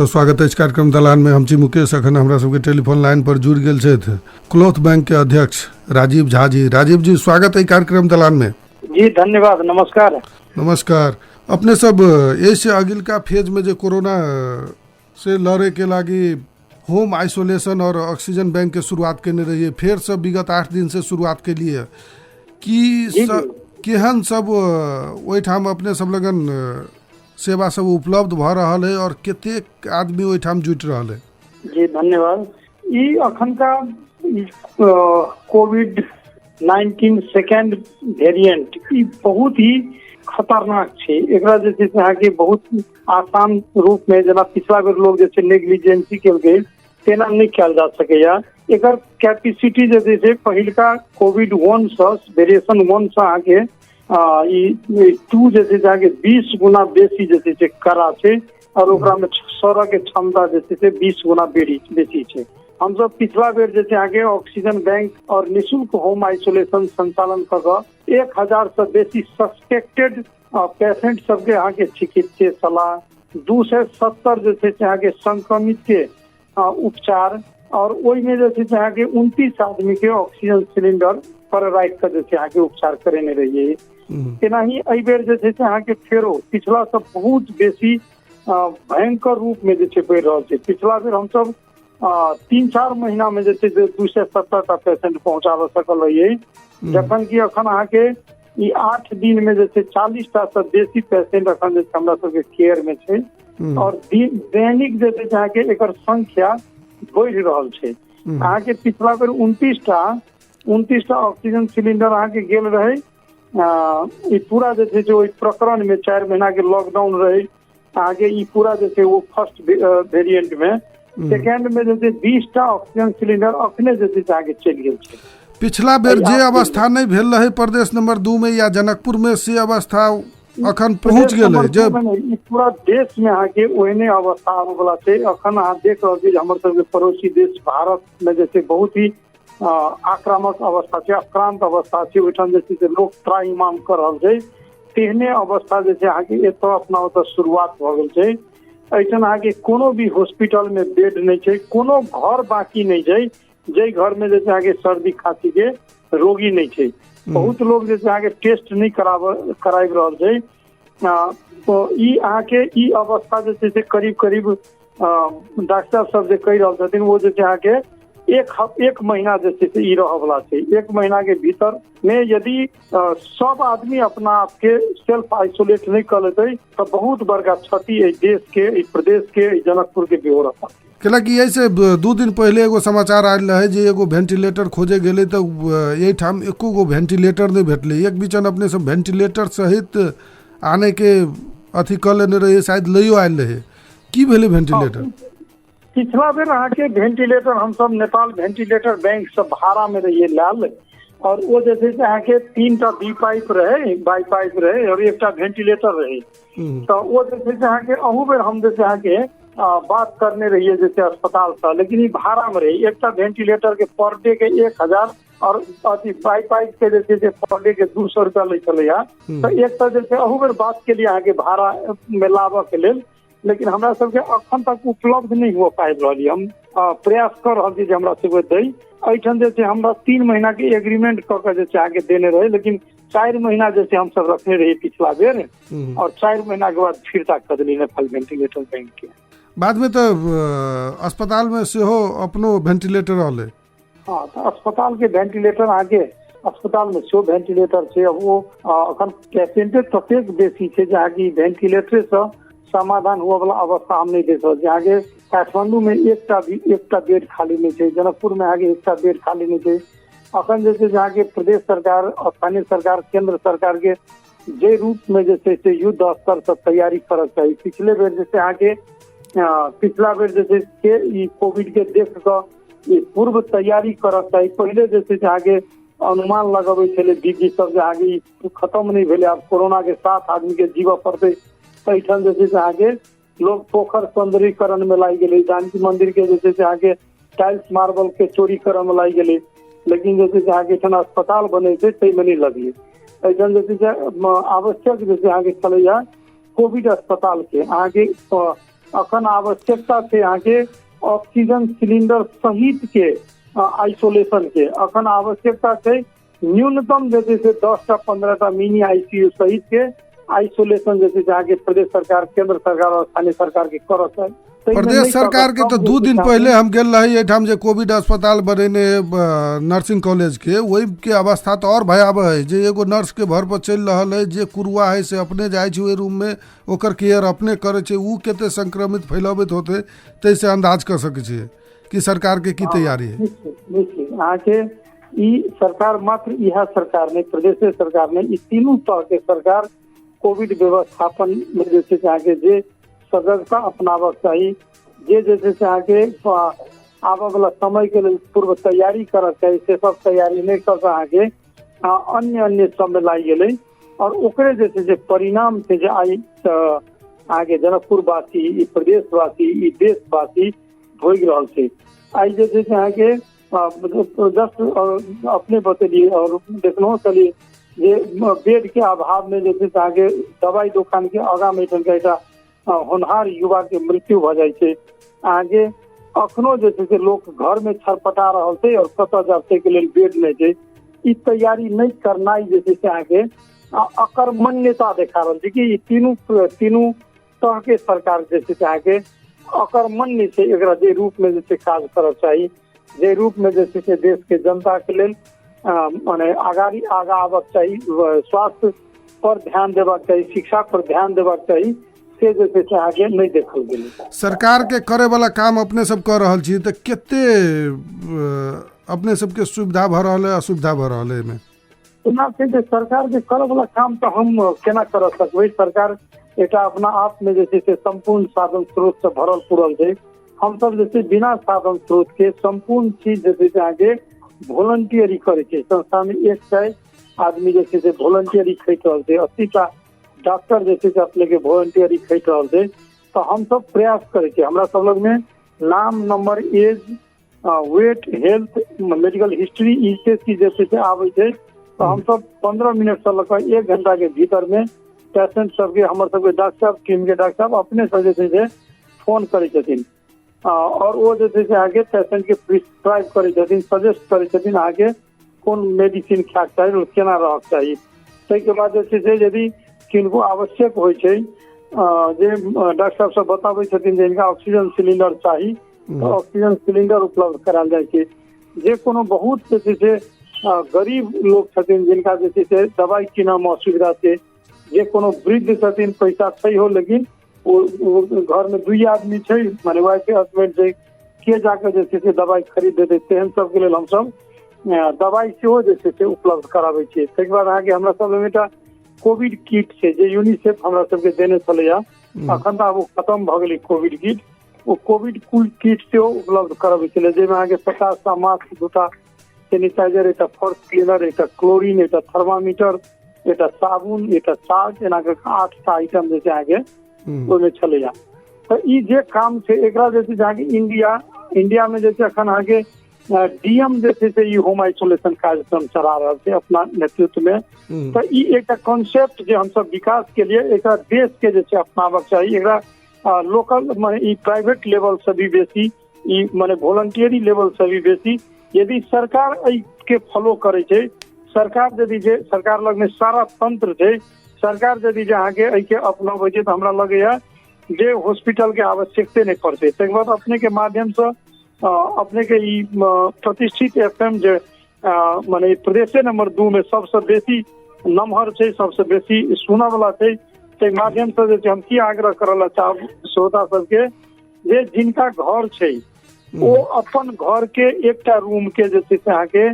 तो स्वागत है इस कार्यक्रम दलान में। हम छी मुकेश, अखन हमरा सबके टेलीफोन लाइन पर जुड़ गेल छथि क्लॉथ बैंक के अध्यक्ष राजीव झा जी। राजीव जी, स्वागत है कार्यक्रम दलान में। जी धन्यवाद, नमस्कार। नमस्कार। अपने सब ऐसे अगिलका फेज में जो कोरोना से लड़े के लागी होम आइसोलेशन और ऑक्सीजन बैंक के शुरुआत करने रहिए, फिर सब विगत 8 दिन से शुरुआत के लिए कि केहन सब ओहिठाम अपने सब लगन सेवा सब उपलब्ध भ रहा है और कतेक आदमी ओहिठाम जुट रहा है? जी धन्यवाद। ई अखन का कोविड-19 सेकेंड वेरिएंट ई बहुत ही खतरनाक है। एकरा जे छै से आगे बहुत आसान रूप में जना पिछला बेर लोग जैसे नेग्लिजेंसी केल गए तेना नहीं किया जा सकेया। एकर कैपेसिटी जे छै पहिलका कोविड-1 से वेरिएशन 1 से आगे ई 2 जे छै आगे 20 गुना बेसी जे छै करा छै और ओकरा में सौरा के क्षमता जे छै 20 गुना बेसी छै। हम सब पिछला बेर जे आगे ऑक्सीजन बैंक और निःशुल्क होम आइसोलेशन संचालन कर 1000 से बेसी सस्पेक्टेड पेशेंट सबके आगे चिकित्सीय सलाह, 270 जे आगे संक्रमित के उपचार और ओहि में जे आगे 29 आदमी के ऑक्सीजन सिलेंडर पर राख कर जे आगे उपचार करेने रहिए। तेनाही एहि बेर जे आगे फेरो पिछला सब बहुत बेसी भयंकर रूप में जे बढ़ रहा है। पिछला बेर हम सब 3-4 महीना में जे 270 पेशेंट पहुंचाब सकल रहिए, जखन की अखन आके ई 8 दिन में जे 40 से बेसी पेशेंट अखन जे हमरा सबके केयर में छै और दैनिक जे आके एकर संख्या बढ़ रहल छै। आके पिछला बेर 29 टा ऑक्सीजन सिलेंडर आके गेल रहे। ई पूरा जे ओहि प्रकरण में 4 महीना के लॉकडाउन रहे। आगे ई पूरा जे वो फर्स्ट वेरिएंट में, सेकेंड में जे 20 टा ऑक्सीजन सिलेंडर अखने जे आगे चल गेल छै। पिछला बेर जे अवस्था नहीं भेल रहे प्रदेश नंबर 2 में या जनकपुर में, से अवस्था अखन पहुंच गेल है। जब पूरा देश में आके ओहने अवस्था आबे वाला छै। अखन अहाँ देख रहल छी हमर सबके पड़ोसी देश भारत में जैसे बहुत ही आक्रामक अवस्था छै, आक्रांत अवस्था छै। ओहिठाम जे लोग त्राहिमाम कर रहल छै, तेहने अवस्था जे आगे एतऽ अपना ओतऽ शुरुआत भ गेल छै। ऐसन आगे कोनो भी हॉस्पिटल में बेड नहीं छै, कोनो घर बाकी नहीं छै जे घर में जैसे आगे सर्दी खांसी के रोगी नहीं छै। बहुत लोग जैसे आगे टेस्ट नहीं कराब रहल छै। तो ई आके ई अवस्था जे करीब डॉक्टर सब जे कह रहल छथिन वो जे आके एक महीना जे ई रह वाला छै। 1 महीना के भीतर में यदि सब आदमी अपना आप के सेल्फ आइसोलेट नहीं कर लेते तो बहुत बड़का क्षति देश के, प्रदेश के, जनकपुर के भी हो रहा। कैलाकि ऐसे 2 दिन पहले एगो समाचार आयल रहे जे एगो वेंटिलेटर खोजे गेले तो यही ठाम एको गो वेंटिलेटर नहीं भेटले। एक बीचन अपने सब वेंटिलेटर सहित आने के अथी कर लेने रहे, शायद लइयो आयल रहे। की भेले वेंटिलेटर? पिछला बेर अहाँ के वेंटिलेटर हम सब नेपाल वेंटिलेटर बैंक से भाड़ा में रहिए लाल, और वो जैसे अहाँ के 3 टा बाई पाइप रहे और 1 टा वेंटिलेटर रहे। तो वो जैसे अहाँ के अहू बेर हम जैसे अहाँ के बात करने रहिए जैसे अस्पताल से, लेकिन ये भाड़ा में रही। 1 टा वेंटिलेटर के पर डे के 1000 और अथी बाई पाइप के जैसे पर डे के 200 रुपया ले चले। तो एक तो जैसे अहू बेर बात के लिए अहाँ के भाड़ा में लाभ के लेल, लेकिन हमरा सबके अखन तक उपलब्ध नहीं हो पाबि रहल। हम प्रयास कर रहल छी जे हमरा सबके दै। एहिठाम जे हमरा 3 महीना के एग्रीमेंट क के जे आगे देने रहे, लेकिन 4 महीना जैसे हम सब रखने रहे पिछला बेर, और 4 महीना के बाद फिरता कर दिली नेपाल वेंटिलेटर बैंक के। बाद में तो अस्पताल में से हो अपनो वेंटिलेटर रहले। हाँ, तो अस्पताल के वेंटिलेटर आगे अस्पताल में से वेंटिलेटर छै। अब वो अखन पेशेंट ततेक बेसी छै जे आगे वेंटिलेटर से समाधान हुआ वाला अवस्था हम नहीं देख रहे। आगे काठमांडू में एक टा बेड खाली नहीं है, जनकपुर में आगे 1 टा बेड खाली नहीं है। अखन जैसे जहाँ के प्रदेश सरकार, स्थानीय सरकार, केंद्र सरकार के जे रूप में जैसे युद्ध स्तर से तैयारी कर चाहिए। पिछले बेर जैसे आगे पिछला बेर जैसे कोविड के देख कर पूर्व तैयारी कर चाहिए। पहले जैसे आगे अनुमान लगाबे छले दीदी सब जे आगे खत्म नहीं भेले, अब कोरोना के 7 आदमी के जीवा पड़ते। पैठन जैसे आगे लोग पोखर सौंदर्यीकरण में लाई गए, जानकी मंदिर के जैसे आगे टाइल्स मार्बल के चोरी करे में लाई गए, लेकिन जैसे आगे अस्पताल बने थे तै में नहीं लगी। ऐसा जैसे आवश्यक जैसे आगे चले कोविड अस्पताल के आगे अखन आवश्यकता छै अहाँ के ऑक्सीजन सिलेंडर सहित के आइसोलेशन के अखन आवश्यकता छै न्यूनतम जे छै से 10 टा 15 टा मिनी आईसीयू सहित के आइसोलेशन जे छै अहाँ के प्रदेश सरकार, केंद्र सरकार और स्थानीय सरकार के करत है। प्रदेश सरकार के तो 2 दिन पहले हम गेल रही एठाम जे कोविड अस्पताल बनेने नर्सिंग कॉलेज के, वही के अवस्था तो और भयावह है। जे एगो नर्स के घर पर चल रहा है, जे कुरुआ है से अपने जाए छै ओहि रूम में, ओकर केयर अपने करे छै, उ केते संक्रमित फैलावित होते तैसे अंदाज कर सके छिए कि सरकार के की तैयारी है। निश्चित अहाँ के ई सरकार मात्र यह सरकार नहीं, प्रदेश सरकार नहीं, ई तीनों तरह के सरकार कोविड व्यवस्थापन में जे छै अहाँ के जे सजगता अपनाबक चाहिए, जे आगे आबे वाला समय के लिए पूर्व तैयारी करक चाहिए, से सब तैयारी नहीं कर आगे अन्य सब में लाई गए और ओकरे जे परिणाम से आई आगे जनकपुरवासी, ई प्रदेशवासी, ई देशवासी भोग रहा है। आई जे आगे जस्ट अपने बतेलिए और देखना चलिए जे बेड के अभाव में जे आगे दवाई दुकान के आगा में होनहार युवा के मृत्यु भ जाए छै। आगे अखनो जे छै लोग घर में छटपटा रहल छै और कतऽ जाते के लिए बेड नहीं छै। ई तैयारी नहीं करनाई जे छै आगे अकर्मण्यता देखा रहल छै कि तीनों तरह के सरकार जे छै आगे अकर्मण्य से एकरा जे रूप में जे छै काज करब चाहिए, जे रूप में जे छै देश के जनता के लेल माने आगा आबक चाहिए, स्वास्थ्य पर ध्यान देबाक चाहिए, शिक्षा पर ध्यान देबाक चाहिए, से जे छै आगे नहीं देखल गेल। सरकार के करे वाला काम अपने सब कर रहल छी त केते अपने सबके सुविधा भ रहल है, असुविधा भ रहल है में ओना छै जे सरकार के करे वाला काम तो हम केना कर सकबै। सरकार एटा अपना आप में जे छै संपूर्ण साधन स्रोत से भरल पूरल छै। हम सब जे छै बिना साधन स्रोत के संपूर्ण चीज जे छै आगे वॉलंटियरी करे छै। संस्था में 100 आदमी जे छै वॉलंटियरी खैत रहल छै, 80 टा डॉक्टर जे छै अपने के वॉलंटियरी खैत रहल छै। तो हम सब प्रयास करे छै, हमरा सब लोग में नाम, number, age, weight, health, medical history ई चीज जे छै आबै छै। तो हम सब 15 मिनट से लेकर 1 घंटा के भीतर में पेशेंट सबके हमर सबके डॉक्टर साहब, टीम के डॉक्टर साहब अपने से जे छै फोन करे छथिन और वो जे छै आगे पेशेंट के प्रिस्क्राइब करे छथिन, सजेस्ट करे छथिन आगे कौन मेडिसिन खाक चाहिए और केना रहक चाहिए। ताहि के बाद जे छै यदि किनको आवश्यक होइ छै जे डॉक्टर साहब सब बताबै छथिन जे इनका ऑक्सीजन सिलेंडर चाहिए तो ऑक्सीजन सिलेंडर उपलब्ध कराल जाए छै। जे कोनो बहुत जे छै गरीब लोग छथिन जिनका जे छै दवाई कीनऽ में असुविधा छै, जे कोनो वृद्ध छथिन पैसा छै हो लेकिन वो घर में 2 आदमी छै माने वाइफ हस्बैंड छै, के जाकर जे छै दवाई खरीद देते, तेहन सब के लेल हम सब दवाई सेहो जे छै उपलब्ध कराबै छियै। ताहि के बाद आगे हमरा सब में कोविड किट छै जे यूनिसेफ हमरा सबके देने छलैया, अखन तऽ वो खत्म भ गेलै कोविड किट। वो कोविड किट सेहो उपलब्ध कराबै छलै, जेमे अहाँके 50 टा मास्क, 2 टा सैनिटाइजर, एकटा फर्स्ट क्लीनर, एकटा क्लोरीन, एकटा थर्मामीटर, एकटा साबुन, एकटा चार्ज, एना के 8 टा आइटम जे छै आगे ओहिमे छलैया। तो ई जे काम छै एकरा जे छै अहाँके इंडिया में जे छै अखन अहाँके डीएम जे छै ई होम आइसोलेशन कार्यक्रम चला रहल छै अपना नेतृत्व में। तो ई एकटा कॉन्सेप्ट जे हम सब विकास के लिए एकरा देश के जे छै अपनाबक चाहिए। एकरा लोकल माने ई प्राइवेट लेवल से भी बेसी, ई माने वॉलंटियरी लेवल से भी बेसी यदि सरकार एहि के फॉलो करे छै, सरकार यदि जे सरकार लग में सारा तंत्र छै, सरकार यदि जे अहाँके एहि के अपनाबै छै तो हमरा लगैया जे हॉस्पिटल के आवश्यकते नहीं पड़ते। तकर बाद अपने के माध्यम से अपने के ई प्रतिष्ठित एफएम जे माने प्रदेश नंबर 2 में सबसे बेसी नम्हर छै, सबसे बेसी सुना वाला छै। ते माध्यम से जे हम की आग्रह करल चाहब श्रोता सबके जे जिनका घर छै वो अपन घर के एकटा रूम के जे छै से अहाँके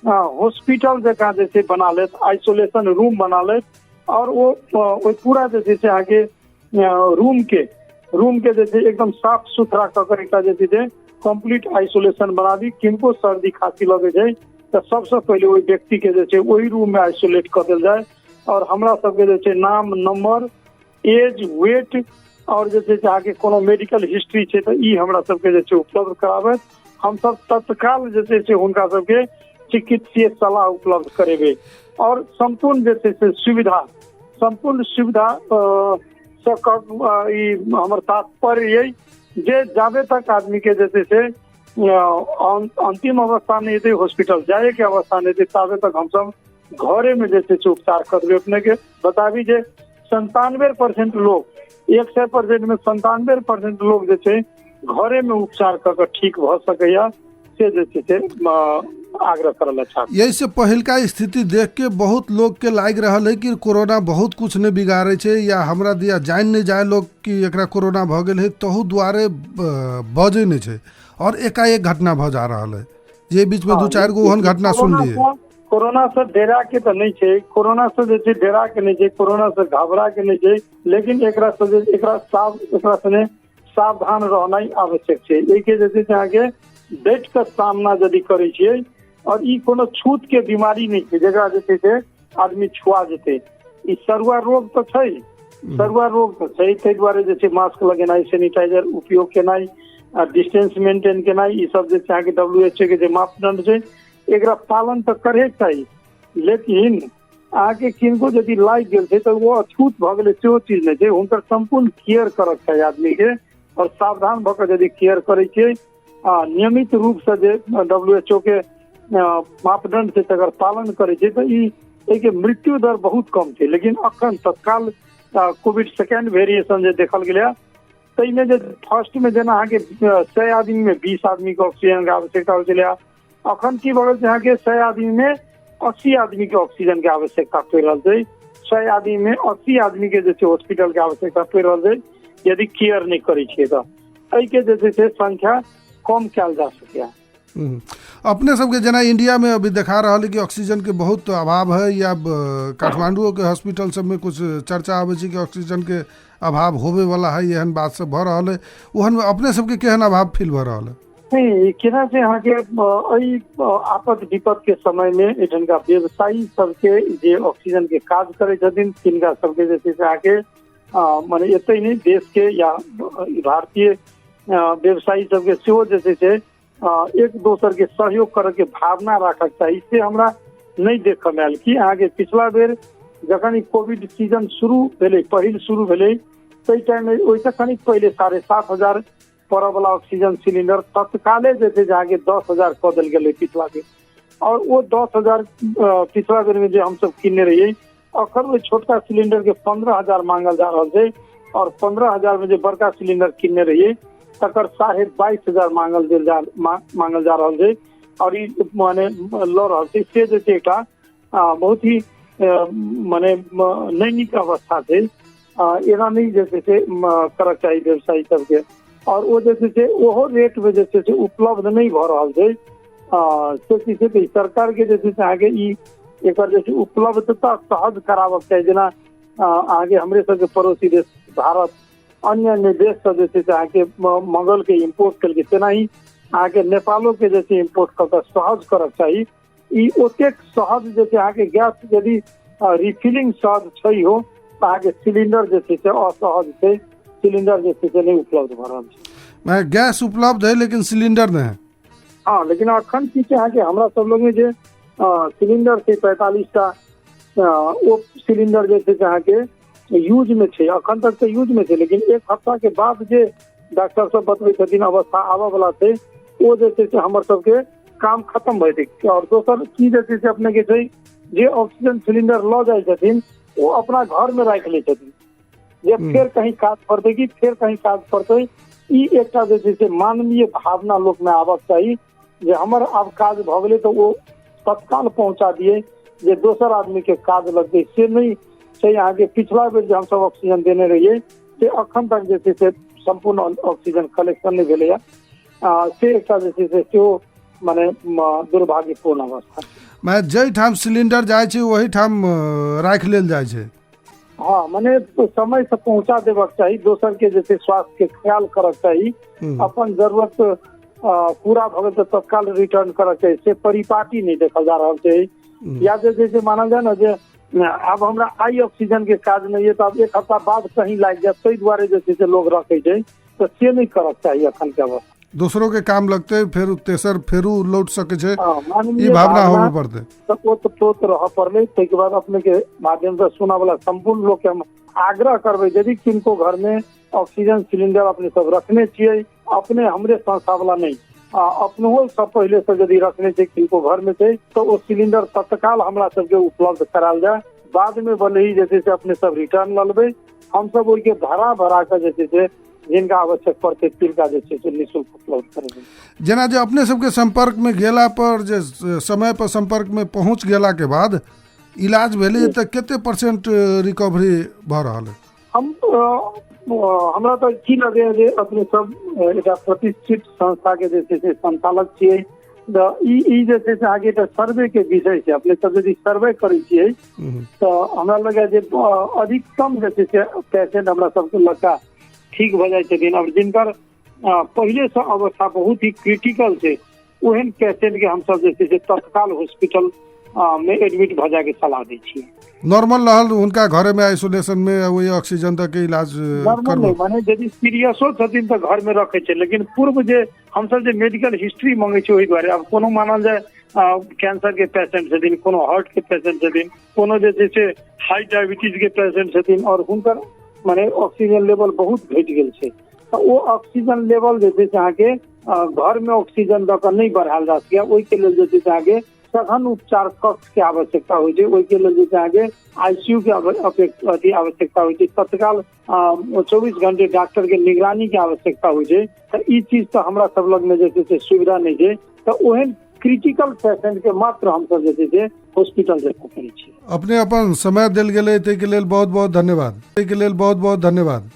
हॉस्पिटल जकाँ जे छै बना लेत, आइसोलेशन रूम बना लेत और वो पूरा जे छै से अहाँके रूम के जे छै एकदम साफ सुथरा ककर एकटा जे छै कंप्लीट आइसोलेशन बना दी। किनको सर्दी खांसी लगे छै तो सबसे पहले वही व्यक्ति के जे छै वही रूम में आइसोलेट कर देल जाए और हमरा सबके जे छै नाम, नंबर, एज, वेट और जे छै आगे कोनो मेडिकल हिस्ट्री छै तो ई हमरा सबके जे छै उपलब्ध कराबे। हम सब तत्काल जे छै से हुनका सबके चिकित्सीय सलाह उपलब्ध करेबे और संपूर्ण जे छै से सुविधा हमर तात्पर्य यही जे जाबे तक आदमी के जैसे से अंतिम अवस्था नहीं थे हॉस्पिटल जाए के अवस्था नहीं थे ताबे तक हम सब घरे में जैसे से उपचार करबे। अपने के बताबी जे 97% लोग 100% में 97% लोग जैसे घरे में उपचार कर ठीक भ सकैया से जैसे से आग्रह करल अच्छा। यही से पहल का स्थिति देख के बहुत लोग के लाग रहा है कि कोरोना बहुत कुछ नहीं बिगाड़े छे या हमरा दिया जान नहीं जाए लोग कि एकरा कोरोना भ गेल है तहु द्वारे बजे नहीं छे और एकाएक घटना भ जा रहा है। ये बीच में 2-4 गो ओहन घटना सुन लिए। कोरोना से डेरा के तो नहीं छे, कोरोना से जैसे डेरा के नहीं छे, कोरोना से घबरा के नहीं छे, लेकिन एकरा से सावधान रहना आवश्यक है। एक जैसे आगे बैठ कर सामना यदि करे छिए और ई कोनो छूत के बीमारी नहीं है जगह जैसे से आदमी छुआ जेते। ई सरुआ रोग तो छै, सरुआ रोग तो छै, ताहि द्वारे जैसे मास्क लगेनाई, सैनिटाइजर उपयोग केनाई, डिस्टेंस मेंटेन केनाई, ई सब जैसे आगे WHO के जे मापदंड छै एकरा पालन तो करे चाहिए। लेकिन आगे किनको यदि लाग गेल छै तो वो अछूत भ गेलै सेहो चीज नहीं छै। हुनकर संपूर्ण केयर करक चाहिए आदमी के और सावधान भऽ कऽ यदि केयर करे छै नियमित रूप से जे WHO के मापदंड से अगर पालन करे छै तो ई मृत्यु दर बहुत कम थे। लेकिन अखन तत्काल कोविड सेकेंड वेरिएशन जे देखल गेलै ताहिमे जे फर्स्ट में जेना अहाँके 100 आदमी में 20 आदमी के ऑक्सीजन के आवश्यकता हो छलै, अखन की भऽ गेल छै अहाँके 100 आदमी में 80 आदमी के ऑक्सीजन के आवश्यकता पड़ि रहल छै। 100 आदमी में 80 आदमी के जे छै हॉस्पिटल के आवश्यकता पड़ि रहल छै यदि केयर नहीं करे छियै तो एहि के जे छै संख्या कम कैल जा सकै। अपने सबके जना इंडिया में अभी देखा रहा है कि ऑक्सीजन के बहुत अभाव है या काठमांडू के हॉस्पिटल सब में कुछ चर्चा आवे छै कि ऑक्सीजन के अभाव होवे वाला है, एहन बात सब भ रहल है। ओहन अपने सबके केहन अभाव फील भ रहल है? नहीं केना से अहाँके आपद विपद के समय में एठनका व्यवसायी सबके जे ऑक्सीजन के काज करे छथिन तिनका सबके जे छै से अहाँके माने एतै नहीं देश के या भारतीय व्यवसायी सबके सेहो जे छै से एक दोसर के सहयोग करे के भावना राखक चाहिए। इससे हमरा नहीं देखल आयल कि आगे पिछला बेर जखन ई कोविड सीजन शुरू भेलै, पहिल शुरू भेलै ताहि टाइम में ओहिसँ कनिक पहले 7,500 पड़ऽ वाला ऑक्सीजन सिलेंडर तत्काले जे छै आगे 10,000 कऽ देल गेलै पिछला बेर। और वो 10,000 पिछला बेर में जे हमसब किनने रहियै अखन ओहि छोटका सिलेंडर के 15,000 मांगल जा रहल छै और 15,000 में जे बड़का सिलेंडर किनने रहियै तकर 22,500 मांगल जा रहल छै और ई माने लऽ रहल छै से जे छै एकटा बहुत ही माने नहि नीक अवस्था छै। एना नहीं जे छै से करक चाही व्यवसायी सबके और वो जे छै ओहो रेट में जे छै से उपलब्ध नहीं भऽ रहल छै। से सरकार के जे छै से आगे ई एकर जे छै उपलब्धता सहज कराबक चाही। जेना आगे हमरे सबके पड़ोसी देश भारत अन्य देश सब जे छै से आगे मंगल के इम्पोर्ट केलकै, तेना ही आगे नेपालो के जे छै इम्पोर्ट कऽ कऽ सहज करक चाही। ई ओतेक सहज जे छै आगे गैस यदि रिफिलिंग सहज छै हो तो आगे सिलेंडर जे छै से असहज छै, सिलेंडर जे छै से नहीं उपलब्ध भ रहल छै। गैस उपलब्ध है लेकिन सिलेंडर नहीं है। हाँ लेकिन अखन की छै अहाँके हमरा सब लोग में जे सिलेंडर छै 45टा वो सिलेंडर जे छै अहाँके यूज में छै, अखन तक तो यूज में छै। लेकिन एक हफ्ता के बाद जे डॉक्टर सब बतबै छथिन अवस्था आबऽ वाला छै वो जे छै से हमर सबके काम खत्म भऽ जेतै। और दोसर की जे छै से अपने के छै जे ऑक्सीजन सिलेंडर लऽ जाइ छथिन वो अपना घर में राखि लै छथिन जे फिर कहीं काज पड़तै कि फिर कहीं काज पड़तै। ई एकटा जे छै से मानवीय भावना लोक में आबक चाही जे हमर आब काज भऽ गेलै तो वो तत्काल पहुंचा दिए जे दोसर आदमी के काज लगतै से नहीं छै। आगे पिछला बेर जे हमसब ऑक्सीजन देने रहिए से अखन तक जे छै से संपूर्ण ऑक्सीजन कलेक्शन नहीं भेलैया से एकटा जे छै से सेहो माने दुर्भाग्यपूर्ण अवस्था। मैं जै ठाम सिलेंडर जाय छै वही ठाम राखि लेल जाय छै। हाँ माने समय से पहुंचा देबक चाही, दोसर के जे छै स्वास्थ्य के ख्याल करक चाही, अपन जरूरत पूरा भऽ गेल तो तत्काल रिटर्न करक चाही, से परिपाटी नहीं देखल जा रहल छै। या जे छै मानल जाए ना जे अब हमरा आई ऑक्सीजन के काज नहीं है तो अब एक हफ्ता बाद कहीं लाग जाए ताहि दुआरे जे छै से लोग रखे छै, तो से नहीं करक चाही। अखन के अवस्था दूसरों के काम लगते फिर तेसर फेरू लौट सके छै, ई भावना होवे पड़ते। तो वो तो रह पड़ले। ताहि के बाद अपने के माध्यम से सुना वाला संपूर्ण लोग के हम आग्रह करबै यदि किनको घर में ऑक्सीजन सिलेंडर अपने सब रखने छियै, अपने हमरे संस्था वाला नहीं अपनो सब पहले से यदि रखने छै किनको घर में छै तो वो सिलेंडर तत्काल हमरा सबके उपलब्ध कराल जाए। बाद में भले ही जैसे से अपने सब रिटर्न ल लेबै, हम सब ओइके भरा के जैसे से जिनका आवश्यक पड़ते तिनका जैसे से निःशुल्क उपलब्ध करेंगे। जेना जे अपने सबके संपर्क में गेला पर जे समय पर संपर्क में पहुंच गेला के बाद इलाज भेलै तो केते परसेंट रिकवरी भ रहल है? हमरा तो की लगे जे अपने सब एक प्रतिष्ठित संस्था के जैसे से संचालक छियै, ई जैसे से आगे तो सर्वे के विषय से अपने सब यदि सर्वे करै छियै तो हमरा लगे जे अधिकतम जैसे से पेशेंट हमरा सबके लड़का ठीक भ जाए छथिन। और जिनकर पहले से अवस्था बहुत ही क्रिटिकल छै ओहन पेशेंट के हम सब जैसे से तत्काल हॉस्पिटल में एडमिट भ जाए के सलाह दै छियै। नॉर्मल रहल उनका घरे में आइसोलेशन में वही ऑक्सीजन तक के इलाज नॉर्मल नहीं माने यदि सीरियसो छथिन तो घर में रखे छै, लेकिन पूर्व जे हम सब जे मेडिकल हिस्ट्री मांगे छै ओहि द्वारे अब कोनो मानल जाए कैंसर के पेशेंट छथिन, कोनो हार्ट के पेशेंट छथिन, कोनो जे छै से हाई डायबिटीज के पेशेंट छथिन और हुनकर माने ऑक्सीजन लेवल बहुत घट गेल छै तो वो ऑक्सीजन लेवल जे छै से अहाँके घर में ऑक्सीजन दऽ कऽ नहीं बढ़ायल जा सकैया। ओहिके लेल जे छै से अहाँके सघन उपचार कक्ष के आवश्यकता होइ छै, ओहिके लेल जे छै अहाँके आईसीयू के आवश्यकता होइ छै, तत्काल 24 घंटे डॉक्टर के निगरानी के आवश्यकता होइ छै। तो ई चीज तो हमरा सब लग में जे छै से सुविधा नहीं छै, तो ओहन क्रिटिकल पेशेंट के मात्र हम सब जे छै से हॉस्पिटल रेफर करै छी। अपने अपन समय देल गेलै ताहि के लेल बहुत बहुत धन्यवाद।